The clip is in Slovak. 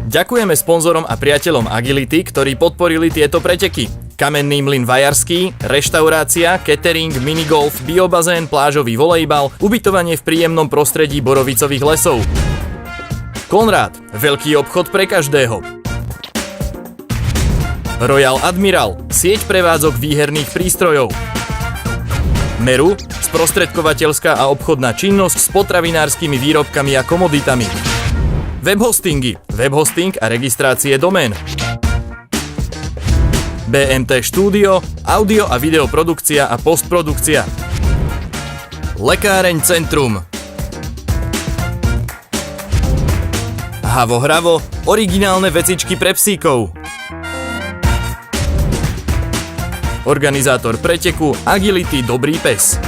Ďakujeme sponzorom a priateľom Agility, ktorí podporili tieto preteky. Kamenný mlyn Vajarský, reštaurácia, catering, minigolf, biobazén, plážový volejbal, ubytovanie v príjemnom prostredí borovicových lesov. Konrád, veľký obchod pre každého. Royal Admiral, sieť prevádzok výherných prístrojov. Meru, sprostredkovateľská a obchodná činnosť s potravinárskymi výrobkami a komoditami. Webhostingy, webhosting a registrácie domén. BMT štúdio, audio a videoprodukcia a postprodukcia. Lekáreň Centrum. Havo Hravo, originálne vecičky pre psíkov. Organizátor preteku Agility Dobrý pes.